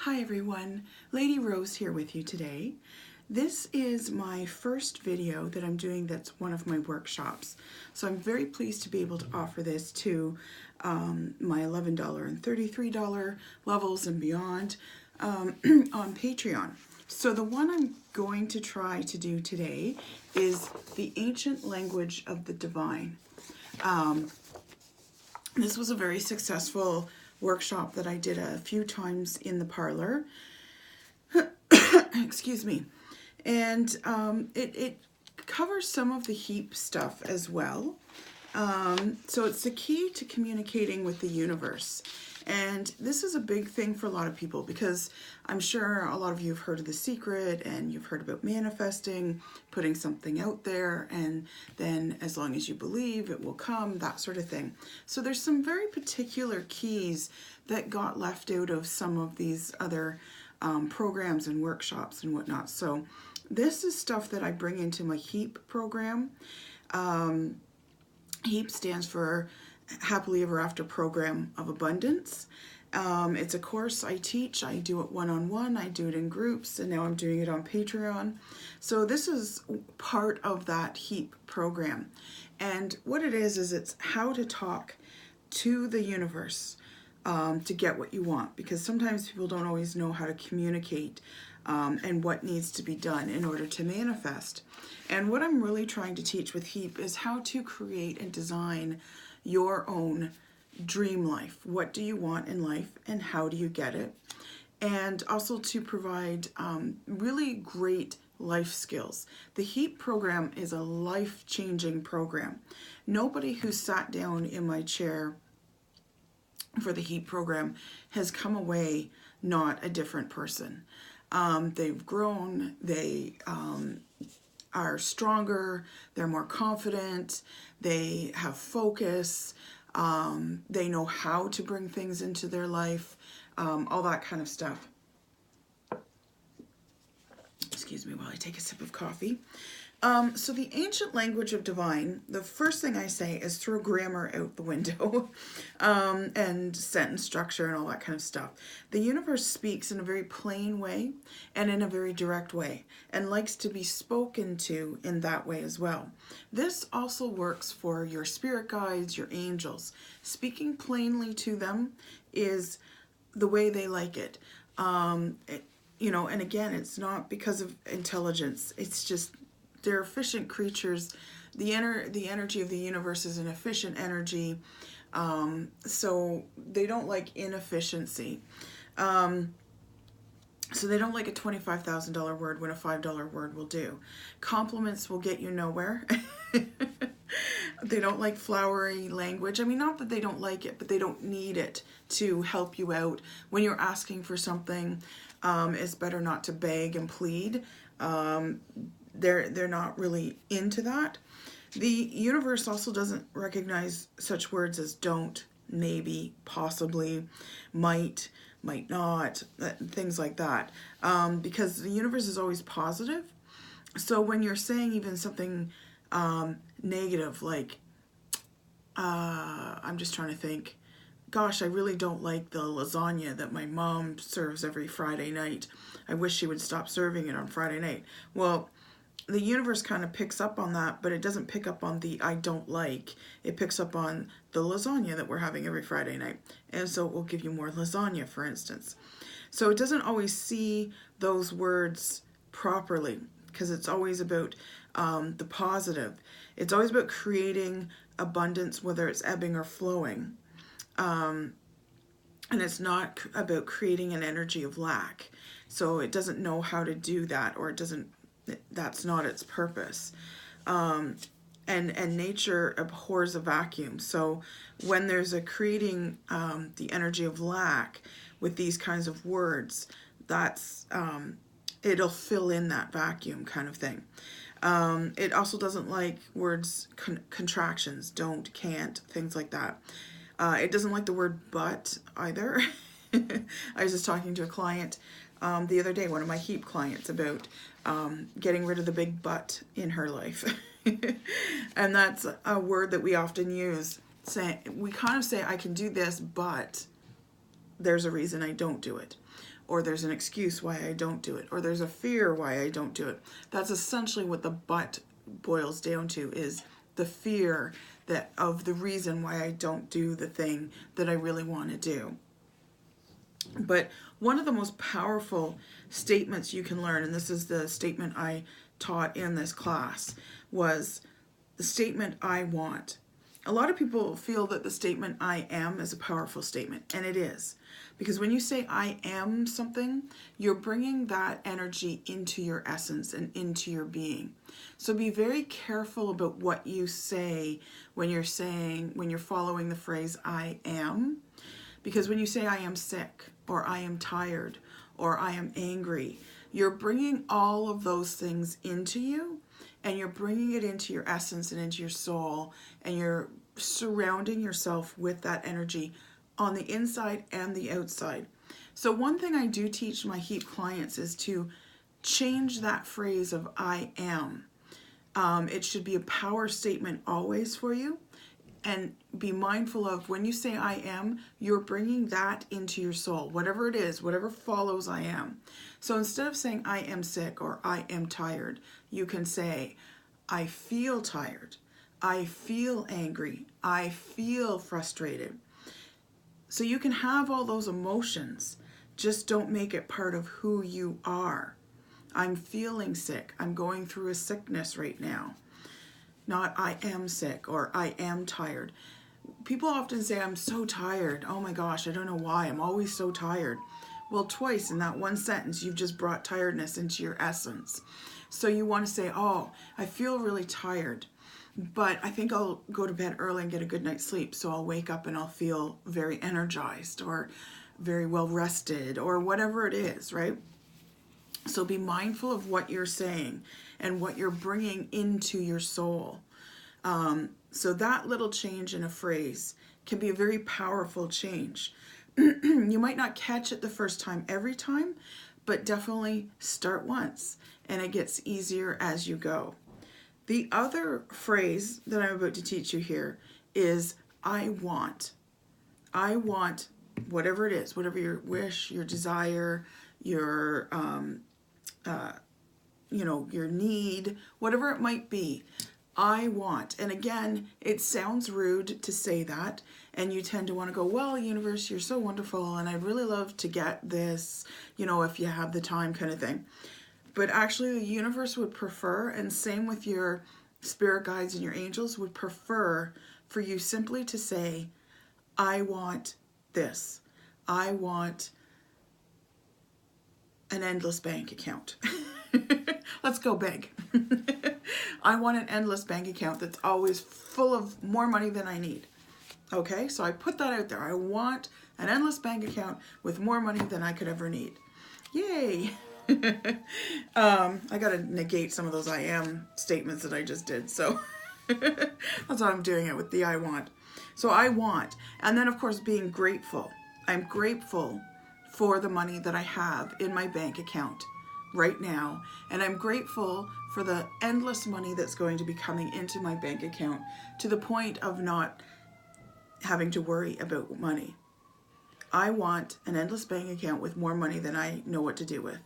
Hi everyone, Lady Rose here with you today. This is my first video that I'm doing that's one of my workshops. So I'm very pleased to be able to offer this to my $11 and $33 levels and beyond on Patreon. So the one I'm going to try to do today is the ancient language of the divine. This was a very successful workshop that I did a few times in the parlor. Excuse me. And it covers some of the HEAP stuff as well. So it's the key to communicating with the universe. And this is a big thing for a lot of people because I'm sure a lot of you have heard of The Secret and you've heard about manifesting, putting something out there, and then as long as you believe it will come, that sort of thing. So there's some very particular keys that got left out of some of these other programs and workshops and whatnot. So this is stuff that I bring into my HEAP program. HEAP stands for Happily Ever After Program of Abundance. It's a course I teach. I do it one-on-one, I do it in groups, and now I'm doing it on Patreon. So this is part of that HEAP program. And what it is it's how to talk to the universe to get what you want, because sometimes people don't always know how to communicate and what needs to be done in order to manifest. And what I'm really trying to teach with HEAP is how to create and design your own dream life. What do you want in life and how do you get it? And also to provide really great life skills. The HEAP program is a life-changing program. Nobody who sat down in my chair for the HEAP program has come away not a different person. They've grown, they are stronger, they're more confident, they have focus, they know how to bring things into their life, all that kind of stuff. Excuse me while I take a sip of coffee. So the ancient language of divine, the first thing I say is throw grammar out the window and sentence structure and all that kind of stuff. The universe speaks in a very plain way and in a very direct way and likes to be spoken to in that way as well. This also works for your spirit guides, your angels. Speaking plainly to them is the way they like it. You know, and again, it's not because of intelligence. It's just they're efficient creatures. The energy of the universe is an efficient energy, so they don't like inefficiency. So they don't like a $25,000 word when a $5 word will do. Compliments will get you nowhere. They don't like flowery language. I mean, not that they don't like it, but they don't need it to help you out. When you're asking for something, it's better not to beg and plead. They're not really into that. The universe also doesn't recognize such words as don't, maybe, possibly, might not, things like that. Because the universe is always positive. So when you're saying even something negative, like, I'm just trying to think, gosh, I really don't like the lasagna that my mom serves every Friday night. I wish she would stop serving it on Friday night. Well, the universe kind of picks up on that, but it doesn't pick up on the I don't like. It picks up on the lasagna that we're having every Friday night. And so it will give you more lasagna, for instance. So it doesn't always see those words properly because it's always about the positive. It's always about creating abundance, whether it's ebbing or flowing. And it's not about creating an energy of lack. So it doesn't know how to do that, or that's not its purpose. And nature abhors a vacuum. So when there's a creating the energy of lack with these kinds of words, that's it'll fill in that vacuum kind of thing. It also doesn't like words, contractions, don't, can't, things like that. It doesn't like the word but either. I was just talking to a client the other day, one of my HEAP clients, about getting rid of the big but in her life. And that's a word that we often use. We kind of say, I can do this, but there's a reason I don't do it, or there's an excuse why I don't do it, or there's a fear why I don't do it. That's essentially what the but boils down to, is the fear that of the reason why I don't do the thing that I really want to do. But one of the most powerful statements you can learn, and this is the statement I taught in this class, was the statement I want. A lot of people feel that the statement I am is a powerful statement, and it is. Because when you say I am something, you're bringing that energy into your essence and into your being. So be very careful about what you say when you're following the phrase I am. Because when you say I am sick, or I am tired, or I am angry, you're bringing all of those things into you, and you're bringing it into your essence and into your soul, and you're surrounding yourself with that energy on the inside and the outside. So one thing I do teach my HEAP clients is to change that phrase of I am. It should be a power statement always for you. And be mindful of when you say I am, you're bringing that into your soul, whatever it is, whatever follows I am. So instead of saying I am sick or I am tired, you can say I feel tired, I feel angry, I feel frustrated. So you can have all those emotions, just don't make it part of who you are. I'm feeling sick, I'm going through a sickness right now. Not I am sick or I am tired. People often say I'm so tired. Oh my gosh, I don't know why. I'm always so tired. Well, twice in that one sentence, you've just brought tiredness into your essence. So you want to say, oh, I feel really tired, but I think I'll go to bed early and get a good night's sleep. So I'll wake up and I'll feel very energized or very well rested or whatever it is, right? So be mindful of what you're saying and what you're bringing into your soul. So that little change in a phrase can be a very powerful change. You might not catch it the first time every time, but definitely start once, and it gets easier as you go. The other phrase that I'm about to teach you here is I want. I want whatever it is, whatever your wish, your desire, your your need, whatever it might be. I want. And again, it sounds rude to say that, and you tend to want to go, well, universe, you're so wonderful, and I'd really love to get this, if you have the time, kind of thing. But actually, the universe would prefer, and same with your spirit guides and your angels, would prefer for you simply to say, I want this. I want an endless bank account. Let's go big. I want an endless bank account that's always full of more money than I need. Okay, so I put that out there. I want an endless bank account with more money than I could ever need. Yay. I gotta negate some of those I am statements that I just did. So that's why I'm doing it with the I want. So I want. And then of course being grateful. I'm grateful for the money that I have in my bank account right now, and I'm grateful for the endless money that's going to be coming into my bank account to the point of not having to worry about money. I want an endless bank account with more money than I know what to do with.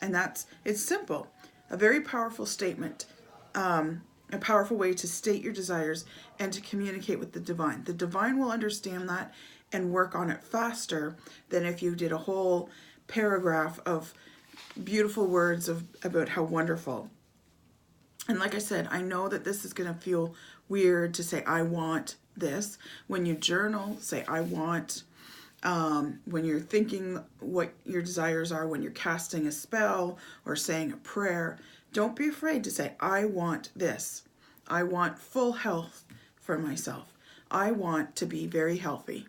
And it's simple, a very powerful statement, a powerful way to state your desires and to communicate with the divine. The divine will understand that and work on it faster than if you did a whole paragraph of beautiful words about how wonderful. And like I said, I know that this is going to feel weird to say, I want this. When you journal, say, I want. When you're thinking what your desires are, when you're casting a spell or saying a prayer, don't be afraid to say, I want this. I want full health for myself. I want to be very healthy.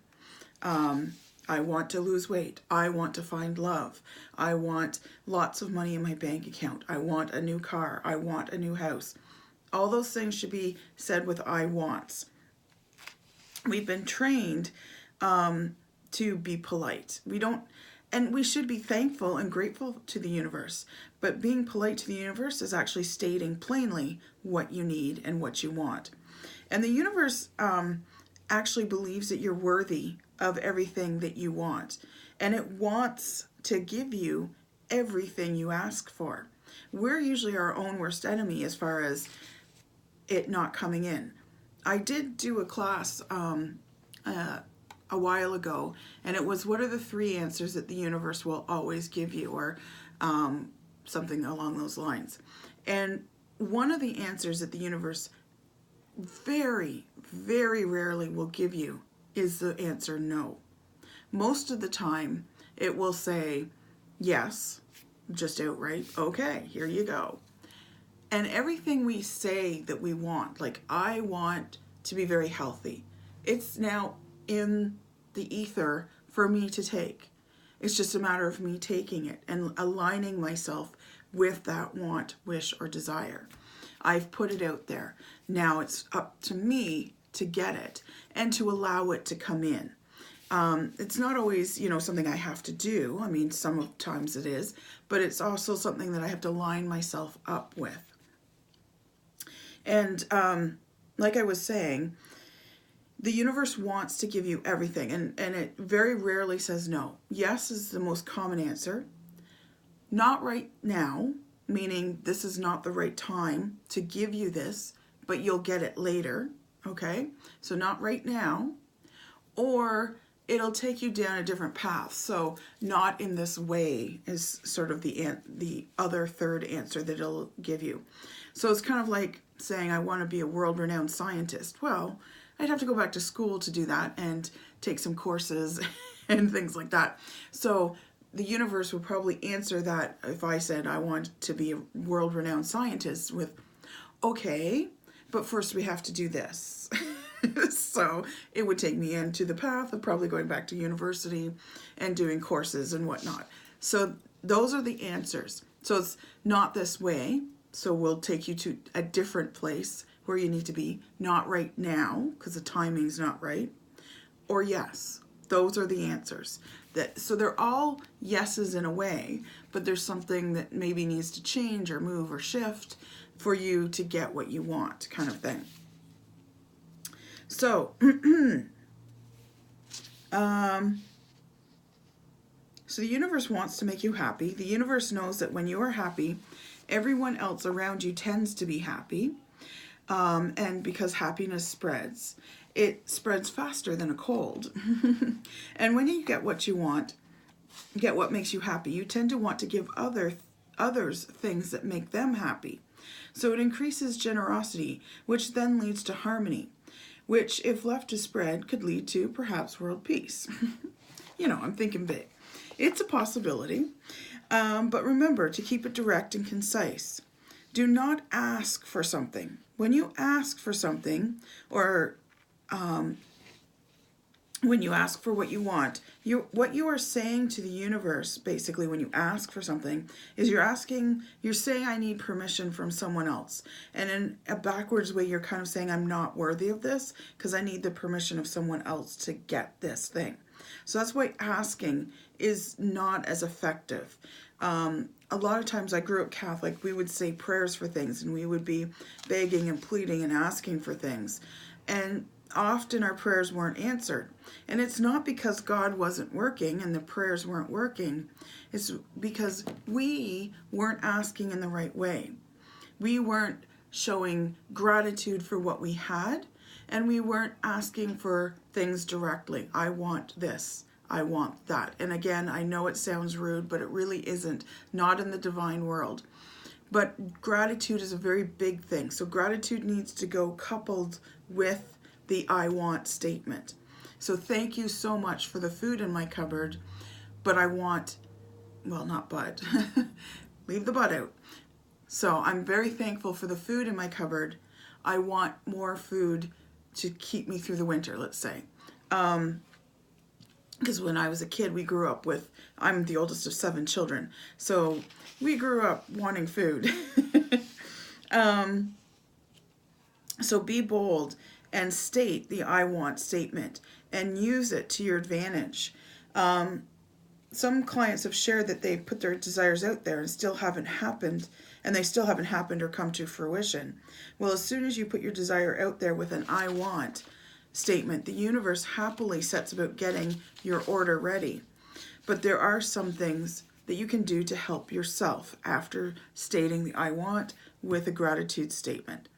I want to lose weight. I want to find love. I want lots of money in my bank account. I want a new car. I want a new house. All those things should be said with I wants. We've been trained to be polite. We should be thankful and grateful to the universe. But being polite to the universe is actually stating plainly what you need and what you want. And the universe actually believes that you're worthy of everything that you want. And it wants to give you everything you ask for. We're usually our own worst enemy as far as it not coming in. I did do a class a while ago, and it was, what are the 3 answers that the universe will always give you, or something along those lines. And one of the answers that the universe very, very rarely will give you is the answer no. Most of the time it will say yes, just outright, okay, here you go. And everything we say that we want, like I want to be very healthy, it's now in the ether for me to take. It's just a matter of me taking it and aligning myself with that want, wish, or desire. I've put it out there. Now it's up to me to get it and to allow it to come in. It's not always, something I have to do. I mean, sometimes it is, but it's also something that I have to line myself up with. And like I was saying, the universe wants to give you everything, and it very rarely says no. Yes is the most common answer. Not right now, meaning this is not the right time to give you this, but you'll get it later, okay? So not right now, or it'll take you down a different path. So not in this way is sort of the other third answer that it'll give you. So it's kind of like saying, I want to be a world-renowned scientist. Well, I'd have to go back to school to do that and take some courses and things like that. So the universe would probably answer that if I said I want to be a world-renowned scientist with, okay, but first we have to do this. So it would take me into the path of probably going back to university and doing courses and whatnot. So those are the answers. So it's not this way. So we'll take you to a different place where you need to be, not right now because the timing's not right, or yes. Those are the answers. So they're all yeses in a way, but there's something that maybe needs to change or move or shift for you to get what you want, kind of thing. So, so the universe wants to make you happy. The universe knows that when you are happy, everyone else around you tends to be happy. And because happiness spreads, it spreads faster than a cold. And when you get what you want, get what makes you happy, you tend to want to give others things that make them happy. So it increases generosity, which then leads to harmony, which, if left to spread, could lead to perhaps world peace. I'm thinking big. It's a possibility. But remember to keep it direct and concise. Do not ask for something. When you ask for something, or when you ask for what you want, what you are saying to the universe, basically, when you ask for something, is you're saying, I need permission from someone else. And in a backwards way, you're kind of saying, I'm not worthy of this because I need the permission of someone else to get this thing. So that's why asking is not as effective. A lot of times I grew up Catholic, we would say prayers for things, and we would be begging and pleading and asking for things. And often our prayers weren't answered. And it's not because God wasn't working and the prayers weren't working. It's because we weren't asking in the right way. We weren't showing gratitude for what we had, and we weren't asking for things directly. I want this. I want that. And again, I know it sounds rude, but it really isn't. Not in the divine world. But gratitude is a very big thing. So gratitude needs to go coupled with the I want statement. So thank you so much for the food in my cupboard, but I want, well, not but, leave the but out. So I'm very thankful for the food in my cupboard. I want more food to keep me through the winter, let's say. Because when I was a kid, we grew up with, I'm the oldest of 7 children, so we grew up wanting food. So be bold and state the I want statement and use it to your advantage. Some clients have shared that they've put their desires out there and still haven't happened, and they still haven't happened or come to fruition. Well, as soon as you put your desire out there with an I want, statement, the universe happily sets about getting your order ready. But there are some things that you can do to help yourself after stating the I want with a gratitude statement.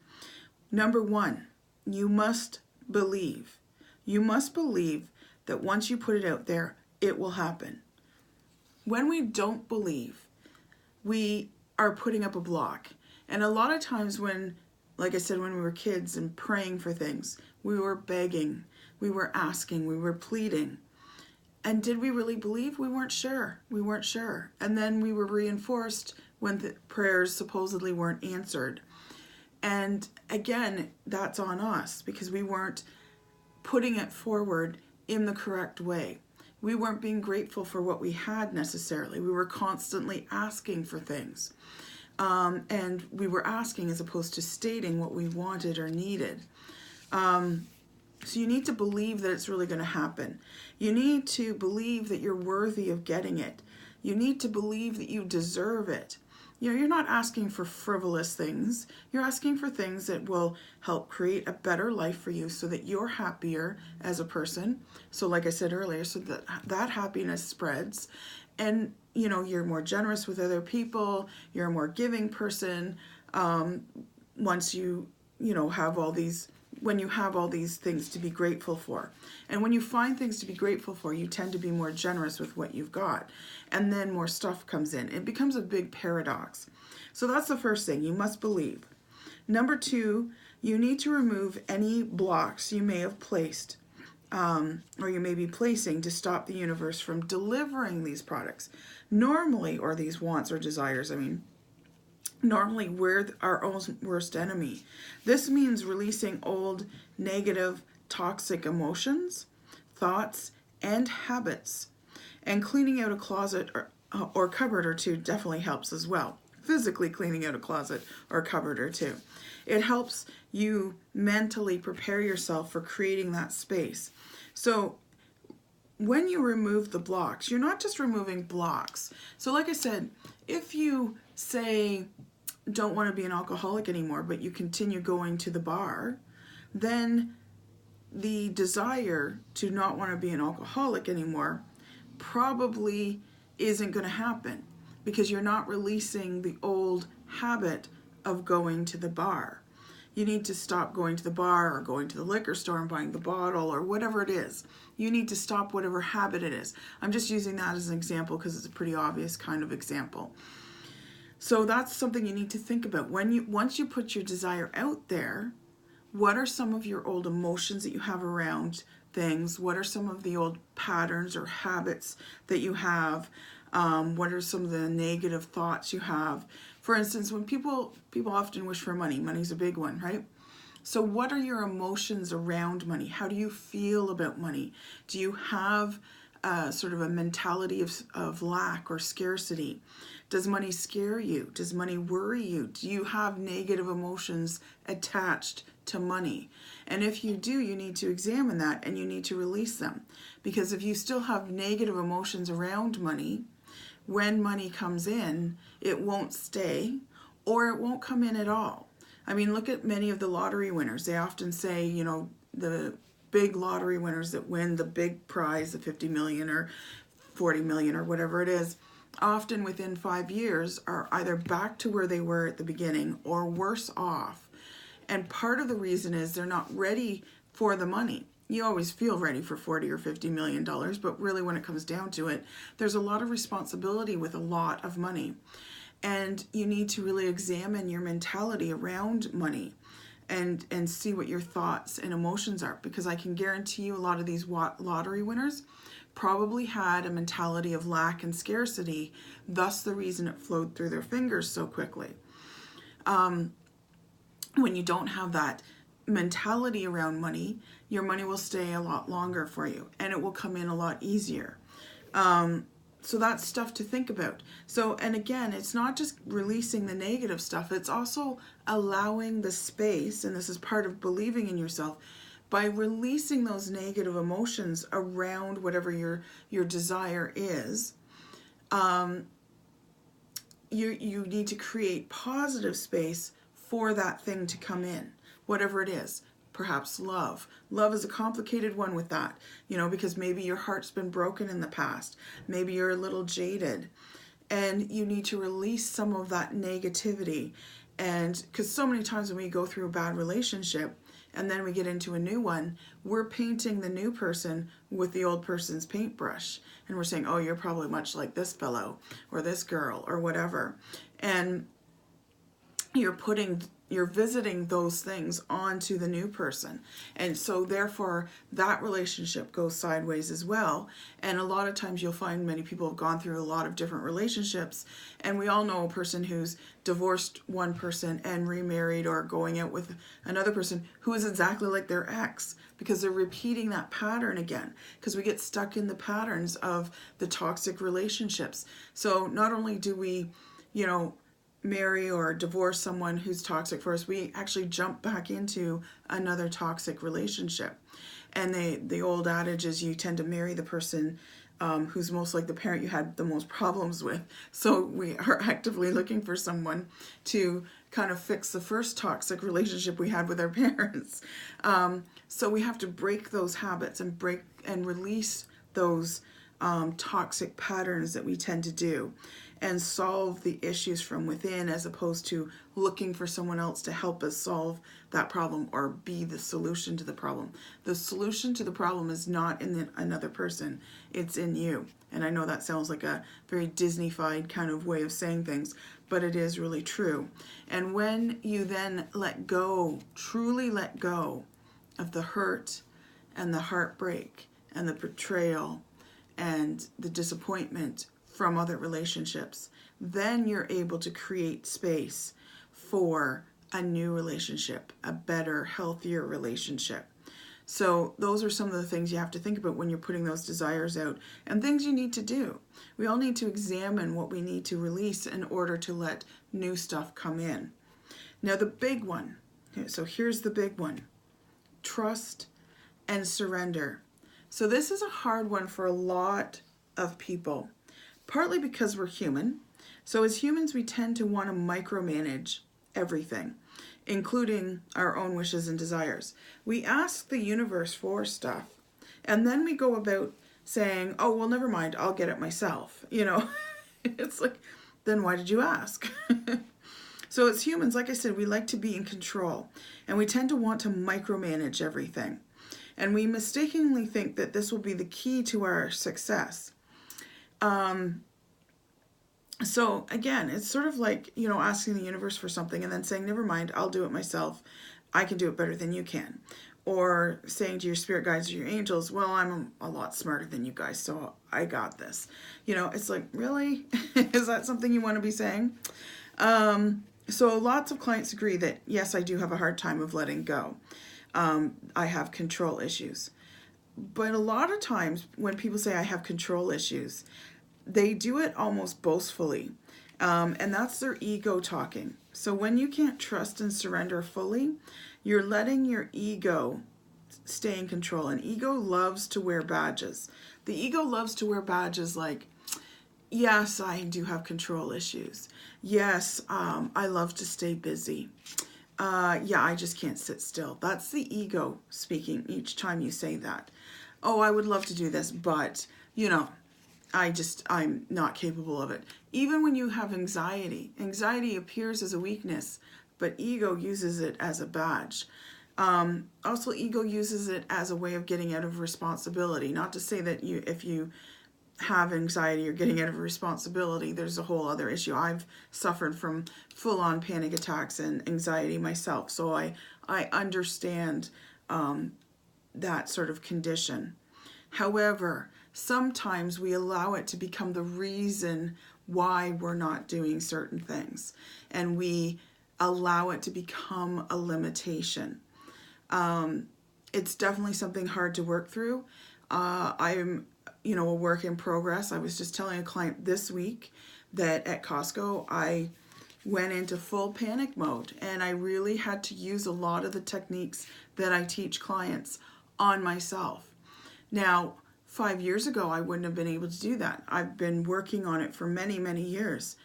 Number one, you must believe. You must believe that once you put it out there, it will happen. When we don't believe, we are putting up a block. And a lot of times when, like I said, when we were kids and praying for things, we were begging, we were asking, we were pleading. And did we really believe? We weren't sure. We weren't sure. And then we were reinforced when the prayers supposedly weren't answered. And again, that's on us because we weren't putting it forward in the correct way. We weren't being grateful for what we had necessarily. We were constantly asking for things. And we were asking as opposed to stating what we wanted or needed. So you need to believe that it's really going to happen. You need to believe that you're worthy of getting it. You need to believe that you deserve it. You know, you're not asking for frivolous things. You're asking for things that will help create a better life for you so that you're happier as a person. So like I said earlier, so that that happiness spreads and, you know, you're more generous with other people. You're a more giving person. Once you know, have all these, when you have all these things to be grateful for. And when you find things to be grateful for, you tend to be more generous with what you've got. And then more stuff comes in. It becomes a big paradox. So that's the first thing. You must believe. Number two, you need to remove any blocks you may have placed or you may be placing to stop the universe from delivering these products. Normally, or these wants or desires, normally we're our own worst enemy. This means releasing old, negative, toxic emotions, thoughts, and habits. And cleaning out a closet or cupboard or two definitely helps as well. Physically cleaning out a closet or a cupboard or two. It helps you mentally prepare yourself for creating that space. So when you remove the blocks, you're not just removing blocks. So like I said, if you say don't want to be an alcoholic anymore, but you continue going to the bar, then the desire to not want to be an alcoholic anymore probably isn't going to happen because you're not releasing the old habit of going to the bar. You need to stop going to the bar or going to the liquor store and buying the bottle or whatever it is. You need to stop whatever habit it is. I'm just using that as an example because it's a pretty obvious kind of example. So that's something you need to think about. Once you put your desire out there, what are some of your old emotions that you have around things? What are some of the old patterns or habits that you have? What are some of the negative thoughts you have? For instance, when people often wish for money. Money's a big one, right? So what are your emotions around money? How do you feel about money? Do you have sort of a mentality of lack or scarcity? Does money scare you? Does money worry you? Do you have negative emotions attached to money? And if you do, you need to examine that and you need to release them. Because if you still have negative emotions around money, when money comes in, it won't stay or it won't come in at all. I mean, look at many of the lottery winners. They often say, you know, the big lottery winners that win the big prize, the 50 million or 40 million or whatever it is, often within 5 years are either back to where they were at the beginning or worse off. And part of the reason is they're not ready for the money. You always feel ready for 40 or 50 million dollars, but really when it comes down to it, there's a lot of responsibility with a lot of money. And you need to really examine your mentality around money and see what your thoughts and emotions are. Because I can guarantee you a lot of these lottery winners probably had a mentality of lack and scarcity, thus the reason it flowed through their fingers so quickly. When you don't have that mentality around money, your money will stay a lot longer for you and it will come in a lot easier. So that's stuff to think about. So, and again, it's not just releasing the negative stuff, it's also allowing the space, and this is part of believing in yourself, by releasing those negative emotions around whatever your desire is. You need to create positive space for that thing to come in, whatever it is. perhaps love. Love is a complicated one with that, because maybe your heart's been broken in the past. Maybe you're a little jaded and you need to release some of that negativity. And because so many times when we go through a bad relationship and then we get into a new one, we're painting the new person with the old person's paintbrush. And we're saying, oh, you're probably much like this fellow or this girl or whatever. And you're visiting those things onto the new person. And so therefore that relationship goes sideways as well. And a lot of times you'll find many people have gone through a lot of different relationships, and we all know a person who's divorced one person and remarried or going out with another person who is exactly like their ex, because they're repeating that pattern again, because we get stuck in the patterns of the toxic relationships. So not only do we, marry or divorce someone who's toxic for us, we actually jump back into another toxic relationship. And the old adage is you tend to marry the person who's most like the parent you had the most problems with. So we are actively looking for someone to kind of fix the first toxic relationship we had with our parents. So we have to break those habits and release those toxic patterns that we tend to do, and solve the issues from within, as opposed to looking for someone else to help us solve that problem or be the solution to the problem. The solution to the problem is not in another person, it's in you. And I know that sounds like a very Disney-fied kind of way of saying things, but it is really true. And when you then let go, truly let go of the hurt and the heartbreak and the betrayal and the disappointment from other relationships, then you're able to create space for a new relationship, a better, healthier relationship. So those are some of the things you have to think about when you're putting those desires out, and things you need to do. We all need to examine what we need to release in order to let new stuff come in. Now the big one, so here's the big one: trust and surrender. So this is a hard one for a lot of people, partly because we're human. So as humans, we tend to want to micromanage everything, including our own wishes and desires. We ask the universe for stuff, and then we go about saying, oh, well, never mind, I'll get it myself. It's like, then why did you ask? So as humans, like I said, we like to be in control, and we tend to want to micromanage everything. And we mistakenly think that this will be the key to our success. So again, it's sort of like, asking the universe for something and then saying, never mind, I'll do it myself. I can do it better than you can. Or saying to your spirit guides or your angels, well, I'm a lot smarter than you guys, so I got this. It's like, really? Is that something you want to be saying? So lots of clients agree that, yes, I do have a hard time of letting go. I have control issues. But a lot of times when people say I have control issues, they do it almost boastfully. And that's their ego talking. So when you can't trust and surrender fully, you're letting your ego stay in control. And ego loves to wear badges. The ego loves to wear badges like, yes, I do have control issues. Yes, I love to stay busy. Yeah, I just can't sit still. That's the ego speaking each time you say that. Oh, I would love to do this, but, I'm not capable of it. Even when you have anxiety appears as a weakness, but ego uses it as a badge. Also, ego uses it as a way of getting out of responsibility. Not to say that if you have anxiety or getting out of responsibility, there's a whole other issue. I've suffered from full-on panic attacks and anxiety myself, so I understand that sort of condition. However, sometimes we allow it to become the reason why we're not doing certain things, and we allow it to become a limitation. It's definitely something hard to work through. I'm a work in progress. I was just telling a client this week that at Costco, I went into full panic mode, and I really had to use a lot of the techniques that I teach clients on myself. Now, 5 years ago, I wouldn't have been able to do that. I've been working on it for many, many years.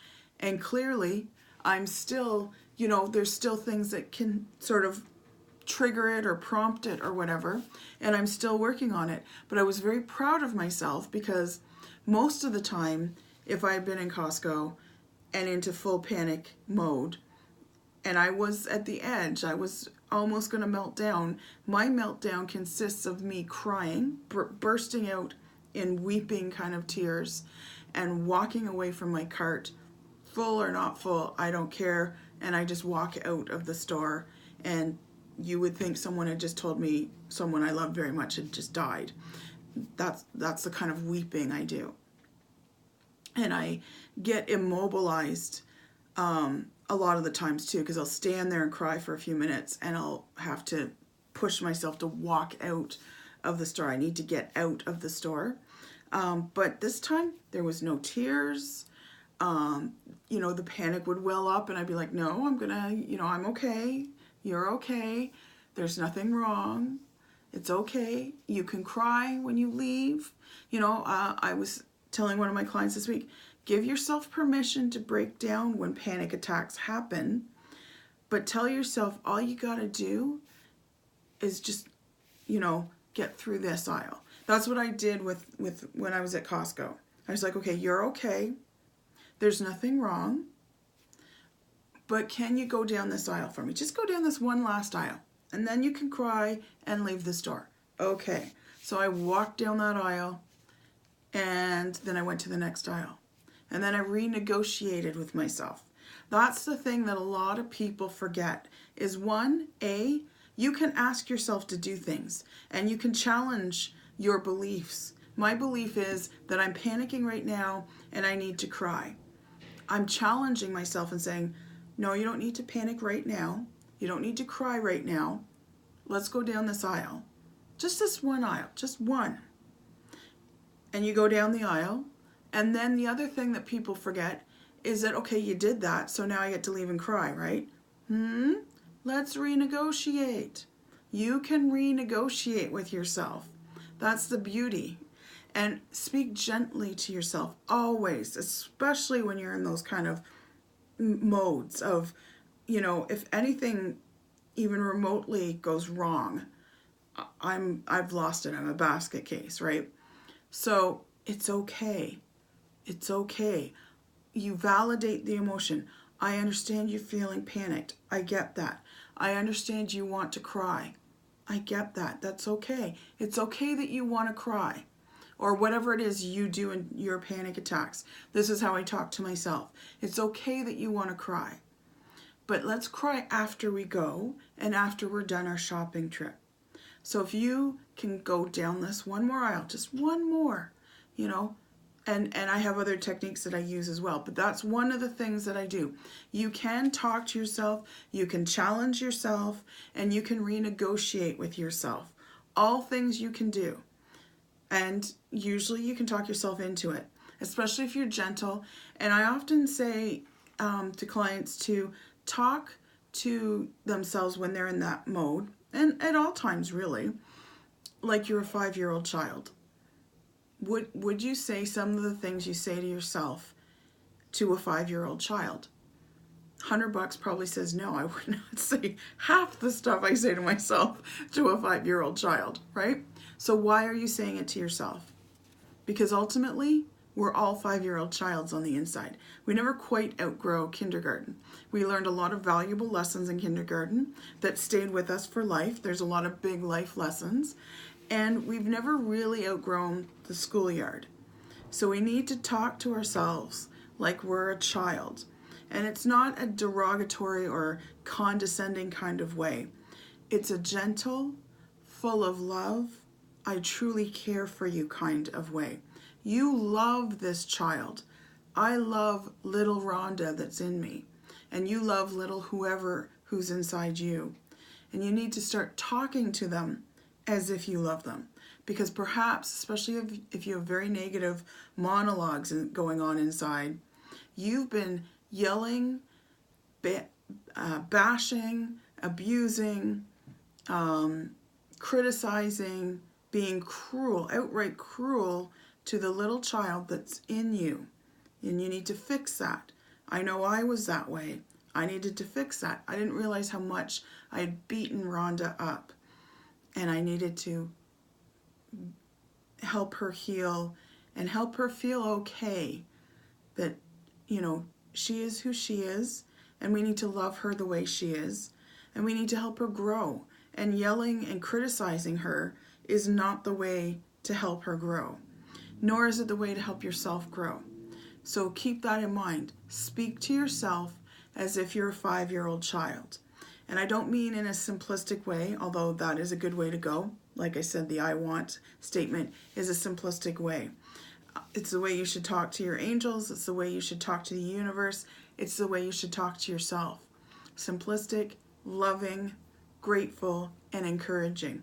And clearly, I'm still, there's still things that can sort of trigger it or prompt it or whatever, and I'm still working on it. But I was very proud of myself because most of the time, if I had been in Costco and into full panic mode, and I was at the edge, I was almost going to melt down. My meltdown consists of me crying, bursting out in weeping kind of tears, and walking away from my cart, full or not full, I don't care, and I just walk out of the store, and you would think someone had just told me someone I loved very much had just died. That's the kind of weeping I do. And I get immobilized a lot of the times too, because I'll stand there and cry for a few minutes, and I'll have to push myself to walk out of the store. I need to get out of the store. But this time there was no tears. The panic would well up, and I'd be like, no, I'm okay. You're okay. There's nothing wrong. It's okay. You can cry when you leave. I was telling one of my clients this week, give yourself permission to break down when panic attacks happen, but tell yourself all you got to do is just, get through this aisle. That's what I did with when I was at Costco. I was like, okay, you're okay. There's nothing wrong. But can you go down this aisle for me? Just go down this one last aisle, and then you can cry and leave the store. Okay. So I walked down that aisle, and then I went to the next aisle. And then I renegotiated with myself. That's the thing that a lot of people forget is you can ask yourself to do things, and you can challenge your beliefs. My belief is that I'm panicking right now and I need to cry. I'm challenging myself and saying, no, you don't need to panic right now. You don't need to cry right now. Let's go down this aisle. Just this one aisle, just one. And you go down the aisle. And then the other thing that people forget is that, okay, you did that, so now I get to leave and cry, right? Let's renegotiate. You can renegotiate with yourself. That's the beauty. And speak gently to yourself always, especially when you're in those kind of modes of, if anything even remotely goes wrong, I've lost it. I'm a basket case, right? So it's okay. It's okay. You validate the emotion. I understand you feeling panicked. I get that. I understand you want to cry. I get that. That's okay. It's okay that you want to cry, or whatever it is you do in your panic attacks. This is how I talk to myself. It's okay that you want to cry, but let's cry after we go and after we're done our shopping trip. So if you can go down this one more aisle, just one more, and I have other techniques that I use as well, but that's one of the things that I do. You can talk to yourself, you can challenge yourself, and you can renegotiate with yourself. All things you can do. And usually you can talk yourself into it, especially if you're gentle. And I often say to clients to talk to themselves when they're in that mode, and at all times really, like you're a 5-year-old child. Would you say some of the things you say to yourself to a 5-year-old child? $100 probably says no. I would not say half the stuff I say to myself to a 5-year-old child, right? So why are you saying it to yourself? Because ultimately, we're all 5-year-old childs on the inside. We never quite outgrow kindergarten. We learned a lot of valuable lessons in kindergarten that stayed with us for life. There's a lot of big life lessons. And we've never really outgrown the schoolyard. So we need to talk to ourselves like we're a child. And it's not a derogatory or condescending kind of way. It's a gentle, full of love, I truly care for you kind of way. You love this child. I love little Rhonda that's in me. And you love little whoever who's inside you. And you need to start talking to them as if you love them. Because perhaps, especially if you have very negative monologues going on inside, you've been yelling, bashing, abusing, criticizing, being cruel, outright cruel to the little child that's in you. And you need to fix that. I know I was that way. I needed to fix that. I didn't realize how much I had beaten Rhonda up, and I needed to help her heal and help her feel okay that, you know, she is who she is, and we need to love her the way she is, and we need to help her grow. And yelling and criticizing her is not the way to help her grow, nor is it the way to help yourself grow. So keep that in mind. Speak to yourself as if you're a 5-year-old child. And I don't mean in a simplistic way, although that is a good way to go. Like I said, the I want statement is a simplistic way. It's the way you should talk to your angels. It's the way you should talk to the universe. It's the way you should talk to yourself. Simplistic, loving, grateful, and encouraging.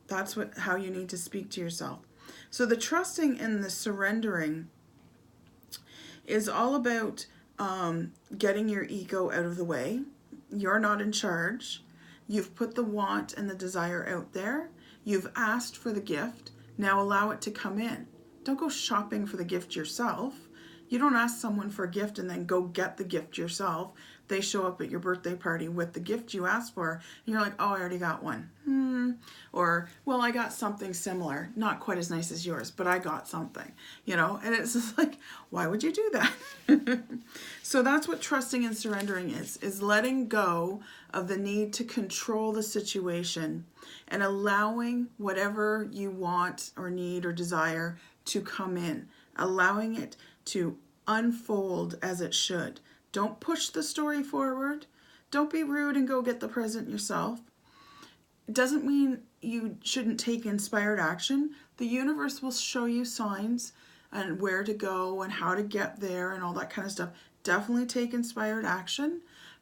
That's how you need to speak to yourself. So the trusting and the surrendering is all about getting your ego out of the way. You're not in charge. You've put the want and the desire out there. You've asked for the gift. Now allow it to come in. Don't go shopping for the gift yourself. You don't ask someone for a gift and then go get the gift yourself. They show up at your birthday party with the gift you asked for, and you're like, oh, I already got one. Or, well, I got something similar. Not quite as nice as yours, but I got something, you know? And it's just like, why would you do that? So that's what trusting and surrendering is letting go of the need to control the situation and allowing whatever you want or need or desire to come in, allowing it to unfold as it should. Don't push the story forward. Don't be rude and go get the present yourself. It doesn't mean you shouldn't take inspired action. The universe will show you signs and where to go and how to get there and all that kind of stuff. Definitely take inspired action,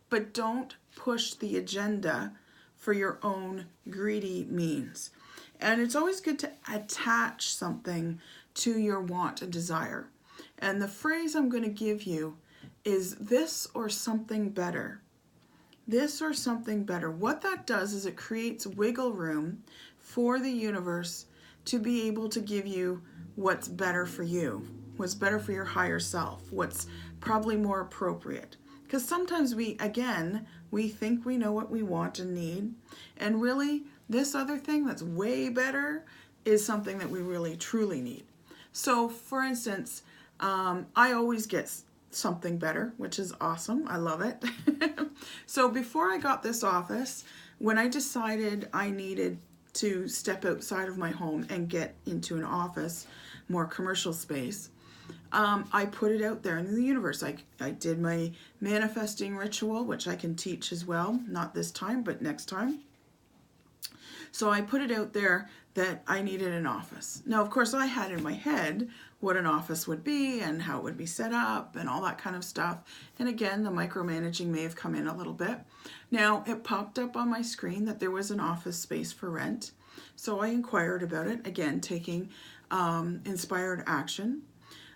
but don't push the agenda for your own greedy means. And it's always good to attach something to your want and desire. And the phrase I'm going to give you is this or something better. This or something better. What that does is it creates wiggle room for the universe to be able to give you what's better for you, what's better for your higher self, what's probably more appropriate. Because sometimes we think we know what we want and need, and really this other thing that's way better is something that we really truly need. So for instance, I always get something better, which is awesome. I love it. So before I got this office, when I decided I needed to step outside of my home and get into an office, more commercial space, I put it out there in the universe. I did my manifesting ritual, which I can teach as well, not this time, but next time. So I put it out there that I needed an office. Now, of course, I had in my head what an office would be and how it would be set up and all that kind of stuff. And again, the micromanaging may have come in a little bit. Now, it popped up on my screen that there was an office space for rent. So I inquired about it, again, taking inspired action.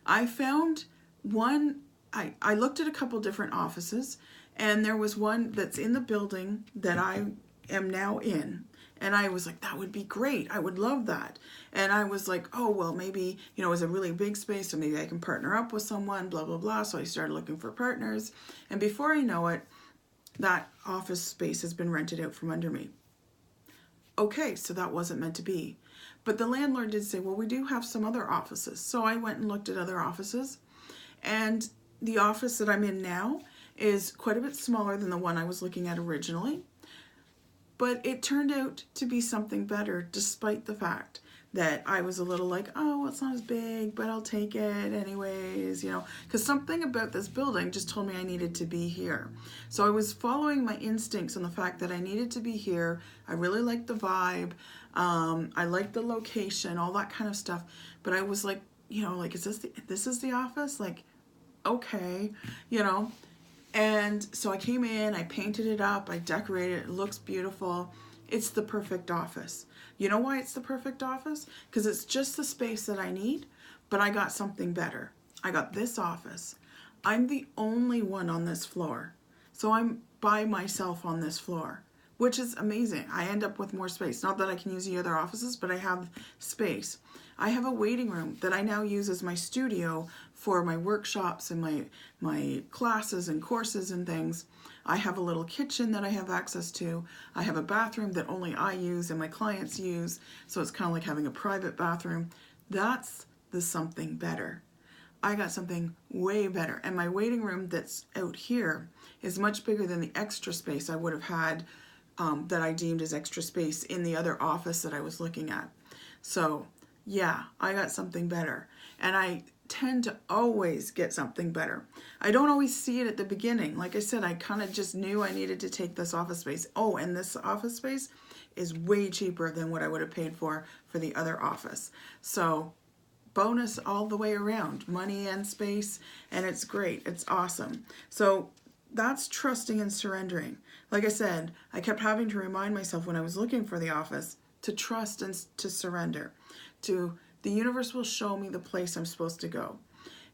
I found one, I looked at a couple different offices, and there was one that's in the building that I am now in. And I was like, that would be great. I would love that. And I was like, oh, well, maybe, you know, it's a really big space, so maybe I can partner up with someone, blah, blah, blah. So I started looking for partners. And before I know it, that office space has been rented out from under me. Okay, so that wasn't meant to be. But the landlord did say, well, we do have some other offices. So I went and looked at other offices. And the office that I'm in now is quite a bit smaller than the one I was looking at originally. But it turned out to be something better, despite the fact that I was a little like, oh, it's not as big, but I'll take it anyways, you know, because something about this building just told me I needed to be here. So I was following my instincts on the fact that I needed to be here. I really liked the vibe. I liked the location, all that kind of stuff. But I was like, you know, like, this is the office? Like, okay, you know. And so I came in, I painted it up, I decorated it, it looks beautiful. It's the perfect office. You know why it's the perfect office? Because it's just the space that I need, but I got something better. I got this office. I'm the only one on this floor. So I'm by myself on this floor. which is amazing. I end up with more space. Not that I can use the other offices, but I have space. I have a waiting room that I now use as my studio for my workshops and my classes and courses and things. I have a little kitchen that I have access to. I have a bathroom that only I use and my clients use, so it's kind of like having a private bathroom. That's the something better. I got something way better. And my waiting room that's out here is much bigger than the extra space I would have had that I deemed as extra space in the other office that I was looking at. So yeah, I got something better. And I tend to always get something better. I don't always see it at the beginning. Like I said, I kind of just knew I needed to take this office space. Oh, and this office space is way cheaper than what I would have paid for the other office. So bonus all the way around, money and space, and it's great. It's awesome. So that's trusting and surrendering. Like I said, I kept having to remind myself when I was looking for the office to trust and to surrender. To the universe will show me the place I'm supposed to go.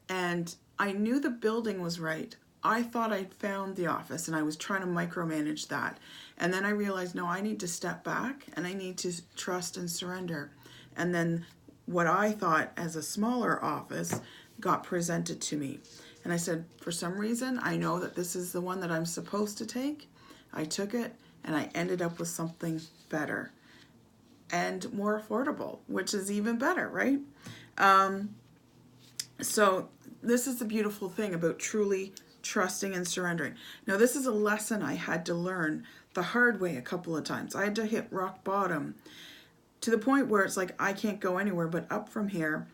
And I knew the building was right. I thought I'd found the office and I was trying to micromanage that. And then I realized, no, I need to step back and I need to trust and surrender. And then what I thought as a smaller office got presented to me. And I said, for some reason, I know that this is the one that I'm supposed to take. I took it and I ended up with something better and more affordable, which is even better, right? So this is the beautiful thing about truly trusting and surrendering. Now, this is a lesson I had to learn the hard way a couple of times. I had to hit rock bottom to the point where it's like, I can't go anywhere but up from here.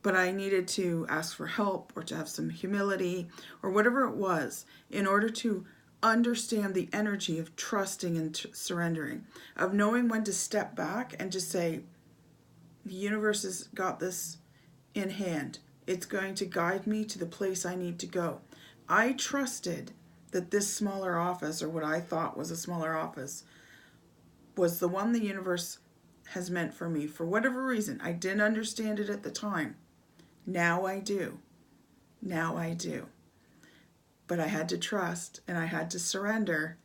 But I needed to ask for help or to have some humility or whatever it was in order to understand the energy of trusting and surrendering, of knowing when to step back and just say, the universe has got this in hand. It's going to guide me to the place I need to go. I trusted that this smaller office, or what I thought was a smaller office, was the one the universe has meant for me for whatever reason. I didn't understand it at the time. Now I do. Now I do. But I had to trust and I had to surrender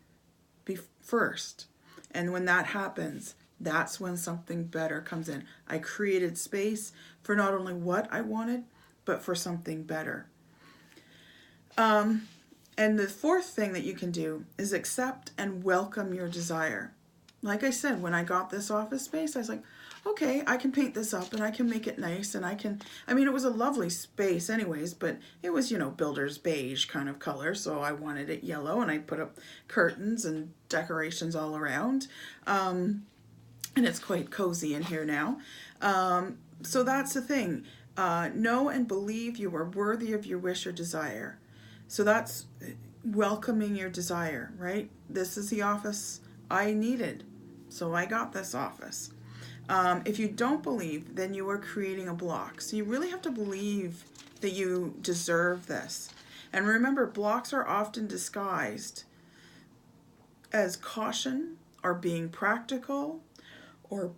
first. And when that happens, that's when something better comes in. I created space for not only what I wanted, but for something better. And the fourth thing that you can do is accept and welcome your desire. Like I said, when I got this office space, I was like, okay, I can paint this up and I can make it nice and it was a lovely space anyways, but it was, builder's beige kind of color. So I wanted it yellow and I put up curtains and decorations all around. And it's quite cozy in here now. So that's the thing. Know and believe you are worthy of your wish or desire. So that's welcoming your desire, right? This is the office I needed. So I got this office. If you don't believe, then you are creating a block. So you really have to believe that you deserve this. And remember, blocks are often disguised as caution or being practical or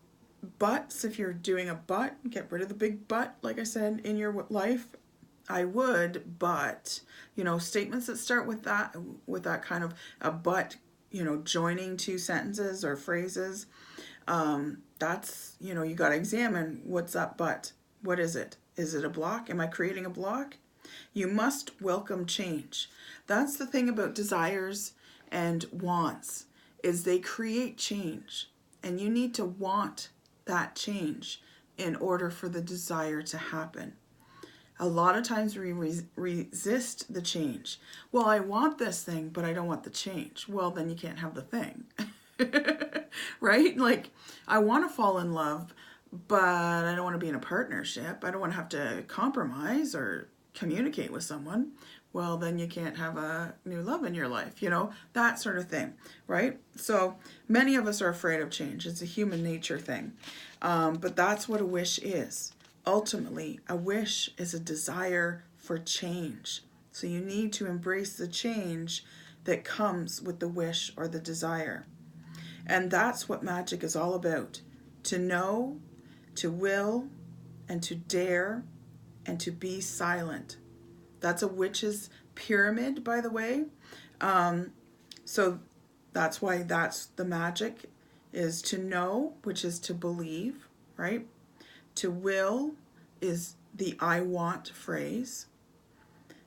buts. If you're doing a but, get rid of the big but, like I said, in your life. I would, but, statements that start with that kind of a but, joining two sentences or phrases, that's, you got to examine what's that but. What is it? Is it a block? Am I creating a block? You must welcome change. That's the thing about desires and wants, is they create change. And you need to want that change in order for the desire to happen. A lot of times we resist the change. Well, I want this thing, but I don't want the change. Well, then you can't have the thing. Right? Like, I want to fall in love, but I don't want to be in a partnership. I don't want to have to compromise or communicate with someone. Well, then you can't have a new love in your life, that sort of thing, right? So many of us are afraid of change. It's a human nature thing. But that's what a wish is. Ultimately, a wish is a desire for change. So you need to embrace the change that comes with the wish or the desire. And that's what magic is all about. To know, to will, and to dare, and to be silent. That's a witch's pyramid, by the way. So That's why that's the magic, is to know, which is to believe, right? To will is the I want phrase.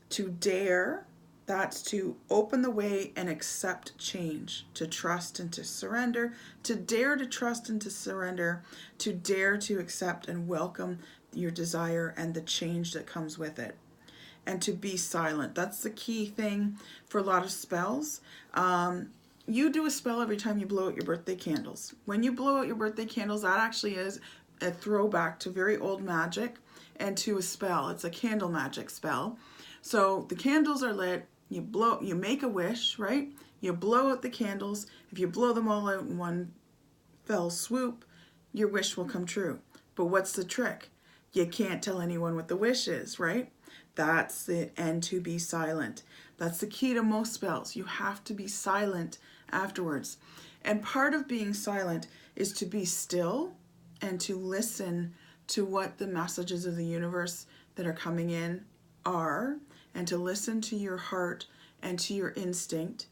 To dare, that's to open the way and accept change, to trust and to surrender, to dare to trust and to surrender, to dare to accept and welcome your desire and the change that comes with it. And to be silent. That's the key thing for a lot of spells. You do a spell every time you blow out your birthday candles. When you blow out your birthday candles, that actually is a throwback to very old magic and to a spell. It's a candle magic spell. So the candles are lit, you make a wish, right? You blow out the candles. If you blow them all out in one fell swoop, your wish will come true. But what's the trick? You can't tell anyone what the wish is, right? That's it. And to be silent. That's the key to most spells. You have to be silent afterwards. And part of being silent is to be still and to listen to what the messages of the universe that are coming in are, and to listen to your heart and to your instinct,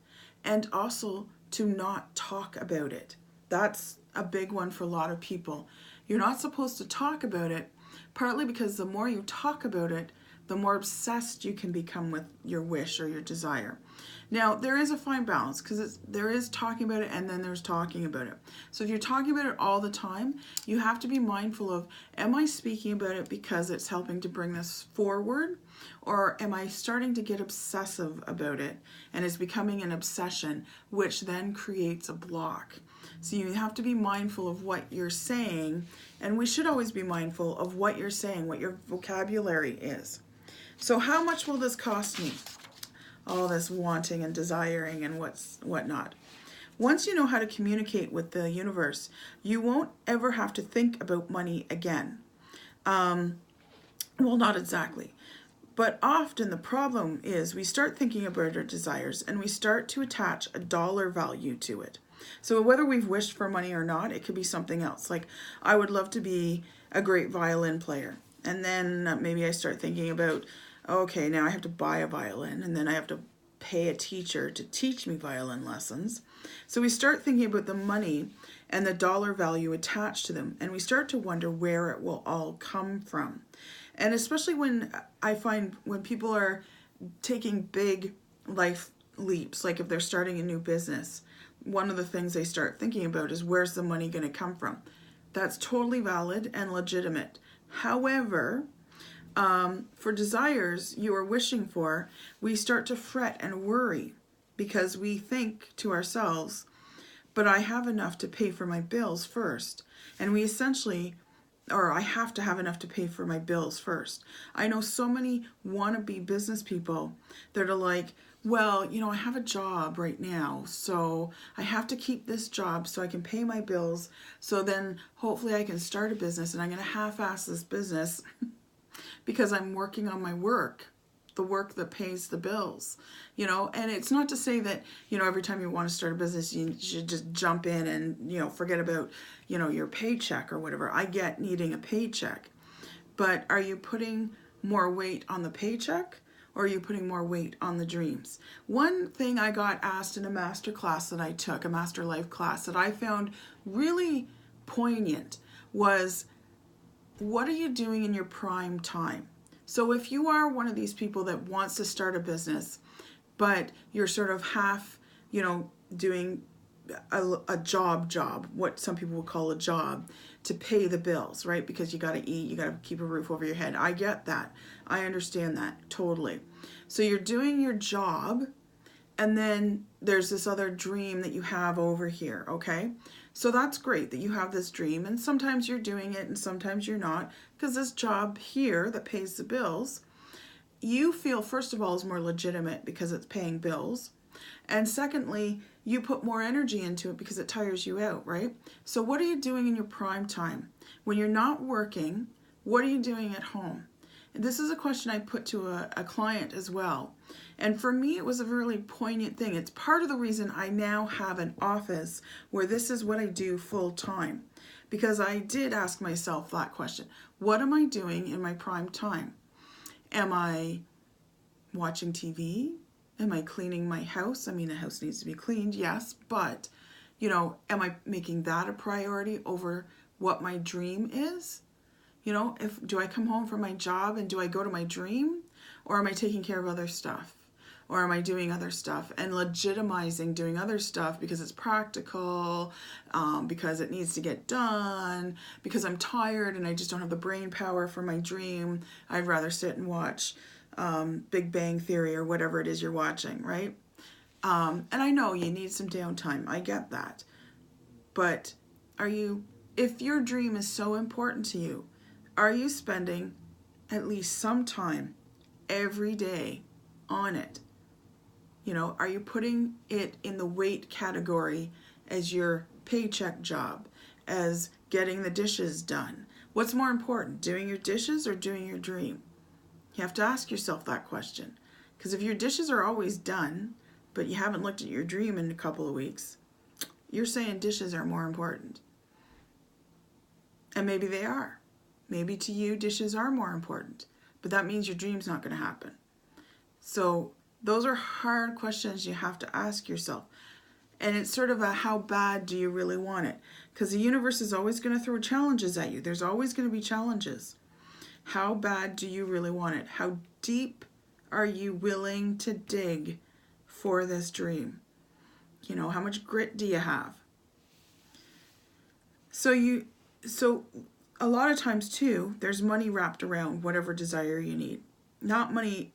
and also to not talk about it. That's a big one for a lot of people. You're not supposed to talk about it, partly because the more you talk about it, the more obsessed you can become with your wish or your desire. Now, there is a fine balance, because there is talking about it and then there's talking about it. So if you're talking about it all the time, you have to be mindful of, am I speaking about it because it's helping to bring this forward? Or am I starting to get obsessive about it and it's becoming an obsession, which then creates a block? So you have to be mindful of what you're saying, and we should always be mindful of what you're saying, what your vocabulary is. So how much will this cost me? All this wanting and desiring and whatnot. Once you know how to communicate with the universe, you won't ever have to think about money again. Well, not exactly. But often the problem is we start thinking about our desires and we start to attach a dollar value to it. So whether we've wished for money or not, it could be something else. Like, I would love to be a great violin player. And then maybe I start thinking about, okay, now I have to buy a violin, and then I have to pay a teacher to teach me violin lessons. So we start thinking about the money and the dollar value attached to them, and we start to wonder where it will all come from. And especially when I find when people are taking big life leaps, like if they're starting a new business, one of the things they start thinking about is, where's the money going to come from? That's totally valid and legitimate. However, for desires you are wishing for, we start to fret and worry because we think to ourselves, but I have enough to pay for my bills first. And we essentially, or I have to have enough to pay for my bills first. I know so many wannabe business people that are like, well, I have a job right now, so I have to keep this job so I can pay my bills, so then hopefully I can start a business, and I'm going to half-ass this business because I'm working on my work, the work that pays the bills, and it's not to say that, every time you want to start a business, you should just jump in and, forget about, your paycheck or whatever. I get needing a paycheck, but are you putting more weight on the paycheck, or are you putting more weight on the dreams? One thing I got asked in a master class that I took, a master life class, that I found really poignant was, what are you doing in your prime time? So if you are one of these people that wants to start a business, but you're sort of half, doing a job, what some people would call a job, to pay the bills, right? Because you got to eat, you got to keep a roof over your head. I get that. I understand that totally. So you're doing your job, and then there's this other dream that you have over here, okay? So that's great that you have this dream, and sometimes you're doing it and sometimes you're not, because this job here that pays the bills, you feel, first of all, is more legitimate because it's paying bills. And secondly, you put more energy into it because it tires you out, right? So what are you doing in your prime time? When you're not working, what are you doing at home? And this is a question I put to a client as well. And for me, it was a really poignant thing. It's part of the reason I now have an office where this is what I do full time. Because I did ask myself that question. What am I doing in my prime time? Am I watching TV? Am I cleaning my house? I mean, the house needs to be cleaned, yes, but, am I making that a priority over what my dream is? Do I come home from my job and do I go to my dream? Or am I taking care of other stuff? Or am I doing other stuff and legitimizing doing other stuff because it's practical, because it needs to get done, because I'm tired and I just don't have the brain power for my dream. I'd rather sit and watch Big Bang Theory or whatever it is you're watching, right? And I know you need some downtime. I get that. But if your dream is so important to you, are you spending at least some time every day on it? Are you putting it in the weight category as your paycheck job, as getting the dishes done? What's more important, doing your dishes or doing your dream? You have to ask yourself that question. Because if your dishes are always done, but you haven't looked at your dream in a couple of weeks, you're saying dishes are more important. And maybe they are. Maybe to you, dishes are more important. But that means your dream's not going to happen. So those are hard questions you have to ask yourself. And it's sort of a how bad do you really want it? Because the universe is always going to throw challenges at you. There's always going to be challenges. How bad do you really want it? How deep are you willing to dig for this dream? How much grit do you have? So a lot of times too, there's money wrapped around whatever desire you need. Not money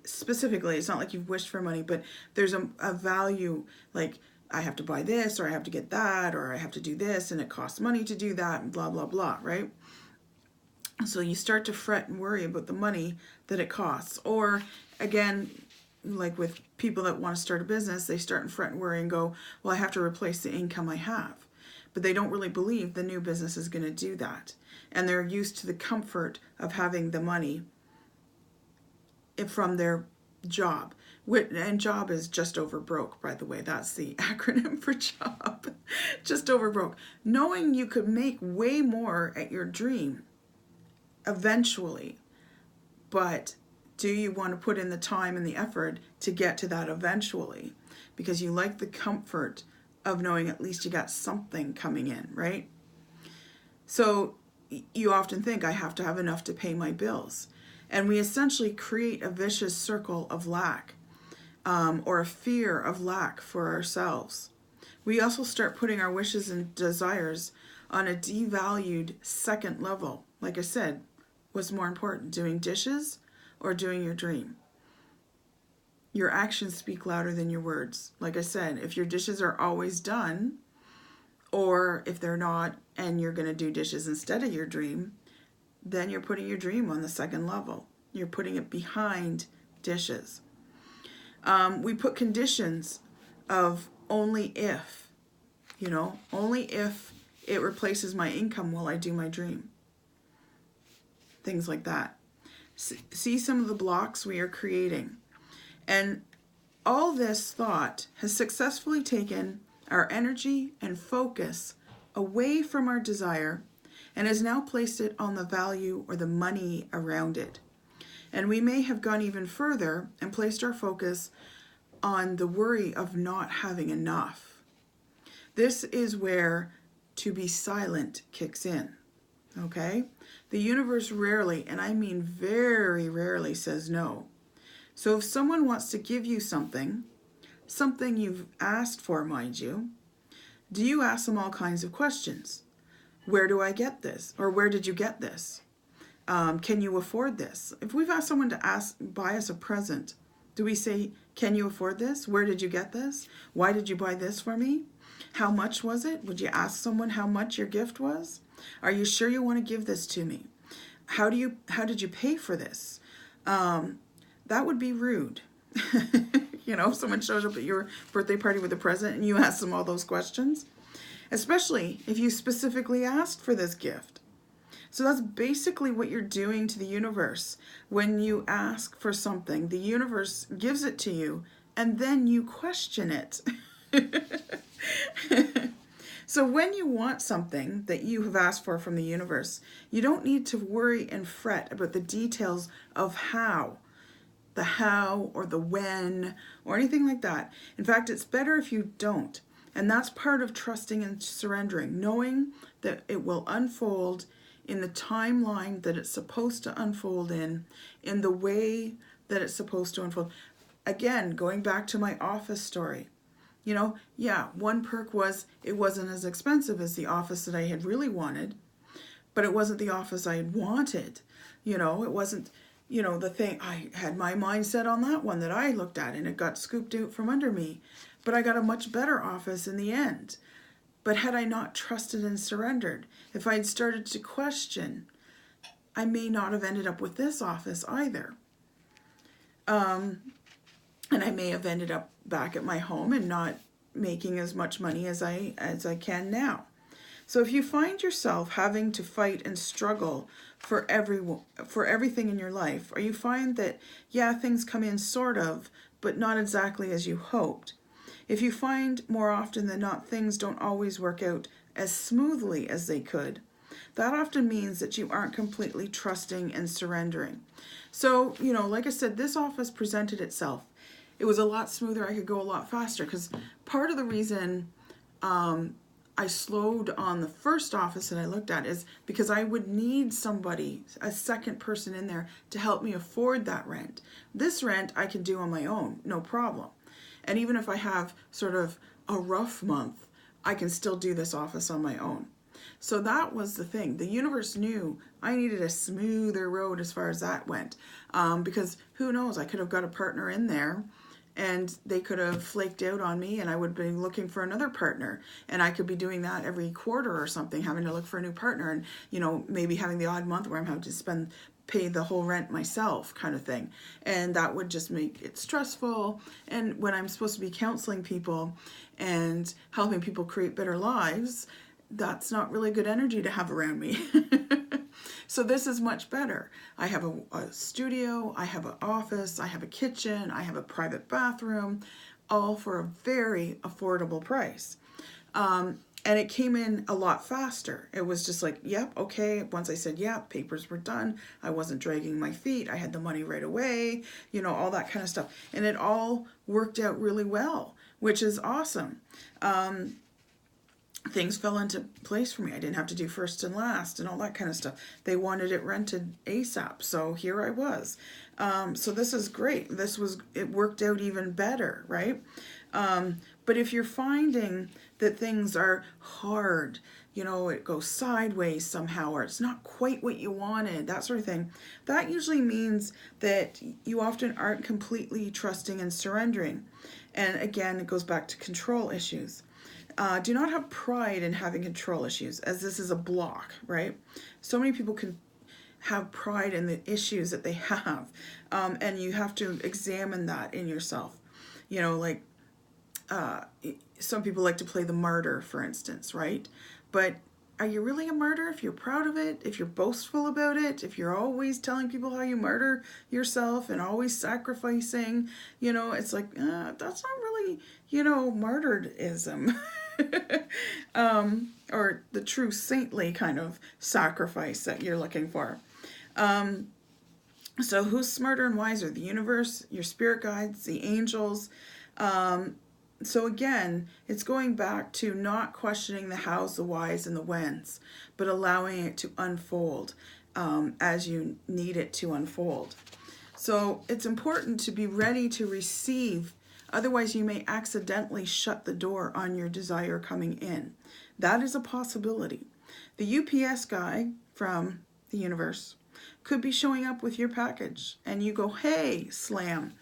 specifically, it's not like you've wished for money, but there's a value, like I have to buy this, or I have to get that, or I have to do this, and it costs money to do that, and blah, blah, blah, right? So you start to fret and worry about the money that it costs. Or again, like with people that want to start a business, they start and fret and worry and go, well, I have to replace the income I have. But they don't really believe the new business is going to do that. And they're used to the comfort of having the money from their job. And job is just over broke, by the way. That's the acronym for job. Just over broke. Knowing you could make way more at your dream eventually, but do you want to put in the time and the effort to get to that eventually? Because you like the comfort of knowing at least you got something coming in, right? So you often think, I have to have enough to pay my bills. And we essentially create a vicious circle of lack, or a fear of lack for ourselves. We also start putting our wishes and desires on a devalued second level. Like I said, what's more important, doing dishes or doing your dream? Your actions speak louder than your words. Like I said, if your dishes are always done, or if they're not, and you're going to do dishes instead of your dream, then you're putting your dream on the second level. You're putting it behind dishes. We put conditions of only if, only if it replaces my income will I do my dream. Things like that. See some of the blocks we are creating. And all this thought has successfully taken our energy and focus away from our desire and has now placed it on the value or the money around it. And we may have gone even further and placed our focus on the worry of not having enough. This is where to be silent kicks in. Okay? The universe rarely, and I mean very rarely, says no. So if someone wants to give you something you've asked for, mind you, do you ask them all kinds of questions? Where do I get this? Or where did you get this? Can you afford this? If we've asked someone to buy us a present, do we say, can you afford this? Where did you get this? Why did you buy this for me? How much was it? Would you ask someone how much your gift was? Are you sure you want to give this to me? How did you pay for this? That would be rude. If someone shows up at your birthday party with a present and you ask them all those questions, especially if you specifically asked for this gift. So that's basically what you're doing to the universe. When you ask for something, the universe gives it to you, and then you question it. So when you want something that you have asked for from the universe, you don't need to worry and fret about the details of how. the how or the when or anything like that. In fact, it's better if you don't. And that's part of trusting and surrendering, knowing that it will unfold in the timeline that it's supposed to unfold in the way that it's supposed to unfold. Again, going back to my office story, you know, yeah, one perk was it wasn't as expensive as the office that I had really wanted, but it wasn't the office I had wanted. You know, it wasn't, you know, the thing. I had my mindset on that one that I looked at, and it got scooped out from under me. But I got a much better office in the end. But had I not trusted and surrendered, if I had started to question, I may not have ended up with this office either. And I may have ended up back at my home and not making as much money as I can now. So if you find yourself having to fight and struggle for everything in your life, or you find that, yeah, things come in sort of, but not exactly as you hoped, if you find more often than not things don't always work out as smoothly as they could, that often means that you aren't completely trusting and surrendering. So, you know, like I said, this office presented itself. It was a lot smoother. I could go a lot faster because part of the reason I slowed on the first office that I looked at is because I would need somebody, a second person in there to help me afford that rent. This rent I can do on my own, no problem. And even if I have sort of a rough month, I can still do this office on my own. So that was the thing. The universe knew I needed a smoother road as far as that went. Because who knows, I could have got a partner in there and they could have flaked out on me and I would have been looking for another partner. And I could be doing that every quarter or something, having to look for a new partner and, you know, maybe having the odd month where I'm having to pay the whole rent myself kind of thing. And that would just make it stressful. And when I'm supposed to be counseling people and helping people create better lives, that's not really good energy to have around me. So this is much better. I have a studio, I have an office, I have a kitchen, I have a private bathroom, all for a very affordable price. And it came in a lot faster. It was just like, yep, okay. Once I said, yep, papers were done. I wasn't dragging my feet. I had the money right away, you know, all that kind of stuff. And it all worked out really well, which is awesome. Things fell into place for me. I didn't have to do first and last and all that kind of stuff. They wanted it rented ASAP. So here I was. So this is great. It worked out even better, right? But if you're finding that things are hard, you know, it goes sideways somehow, or it's not quite what you wanted, that sort of thing, that usually means that you often aren't completely trusting and surrendering. And again, it goes back to control issues. Do not have pride in having control issues, as this is a block, right? So many people can have pride in the issues that they have, and you have to examine that in yourself. You know, like some people like to play the martyr, for instance, right? But are you really a martyr if you're proud of it, if you're boastful about it, if you're always telling people how you martyr yourself and always sacrificing? You know, it's like, that's not really, you know, martyrdism. Or the true saintly kind of sacrifice that you're looking for. So who's smarter and wiser? The universe, your spirit guides, the angels. So again, it's going back to not questioning the hows, the whys, and the whens, but allowing it to unfold as you need it to unfold. So it's important to be ready to receive. Otherwise, you may accidentally shut the door on your desire coming in. That is a possibility. The UPS guy from the universe could be showing up with your package and you go, hey, slam.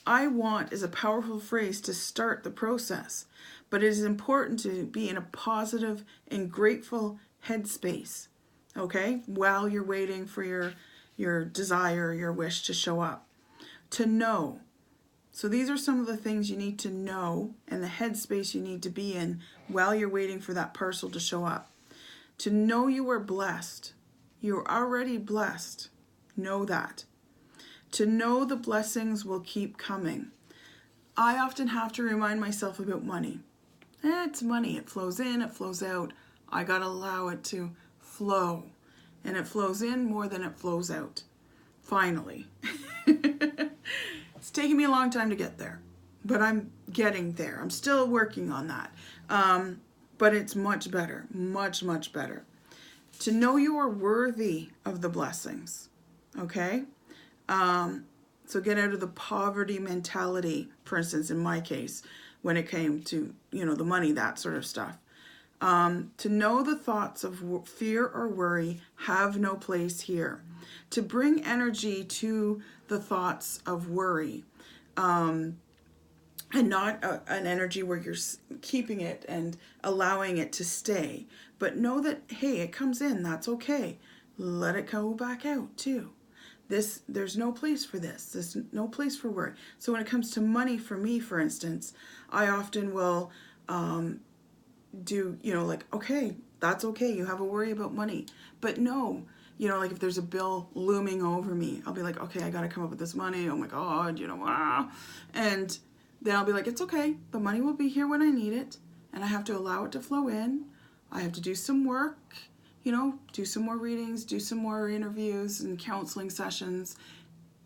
I want is a powerful phrase to start the process, but it is important to be in a positive and grateful headspace, okay, while you're waiting for your desire, your wish to show up. To know. So these are some of the things you need to know and the headspace you need to be in while you're waiting for that parcel to show up. To know you are blessed. You're already blessed. Know that. To know the blessings will keep coming. I often have to remind myself about money. It's money. It flows in, it flows out. I got to allow it to flow. And it flows in more than it flows out. Finally. taking me a long time to get there, but I'm getting there. I'm still working on that. But it's much better, much, much better. To know you are worthy of the blessings, okay? So get out of the poverty mentality, for instance, in my case, when it came to, the money, that sort of stuff. To know the thoughts of fear or worry have no place here. To bring energy to the thoughts of worry, and not an energy where you're keeping it and allowing it to stay. But know that, hey, it comes in, that's okay. Let it go back out too. There's no place for this. There's no place for worry. So when it comes to money, for me, for instance, I often will do, like, okay, that's okay. You have a worry about money. But no, like if there's a bill looming over me, I'll be like, okay, I got to come up with this money. Oh my God, And then I'll be like, it's okay. The money will be here when I need it. And I have to allow it to flow in. I have to do some work, do some more readings, do some more interviews and counseling sessions.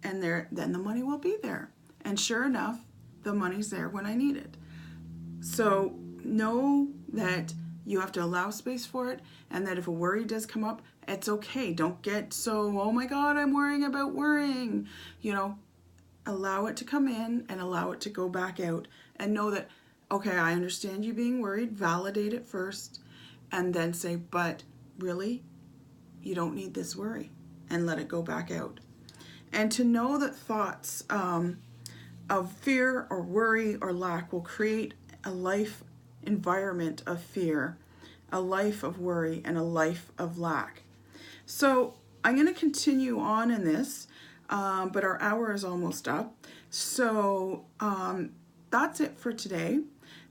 And then the money will be there. And sure enough, the money's there when I need it. So know that you have to allow space for it, and that if a worry does come up, it's okay. Don't get so, oh my God, I'm worrying about worrying. Allow it to come in and allow it to go back out, and know that, okay, I understand you being worried. Validate it first, and then say, but really, you don't need this worry, and let it go back out. And to know that thoughts of fear or worry or lack will create a life environment of fear, a life of worry, and a life of lack. So I'm going to continue on in this, but our hour is almost up. So that's it for today.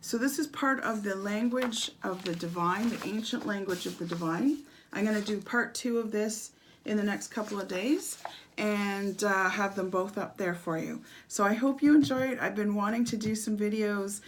So this is part of the language of the divine, the ancient language of the divine. I'm going to do part 2 of this in the next couple of days, and have them both up there for you. So I hope you enjoy it. I've been wanting to do some videos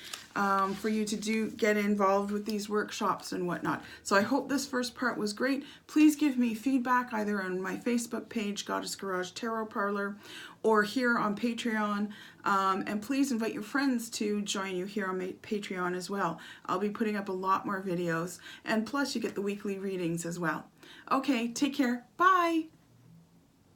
for you to get involved with these workshops and whatnot. So I hope this first part was great. Please give me feedback either on my Facebook page, Goddess Garage Tarot Parlor, or here on Patreon. And please invite your friends to join you here on Patreon as well. I'll be putting up a lot more videos, and plus you get the weekly readings as well. Okay, take care. Bye.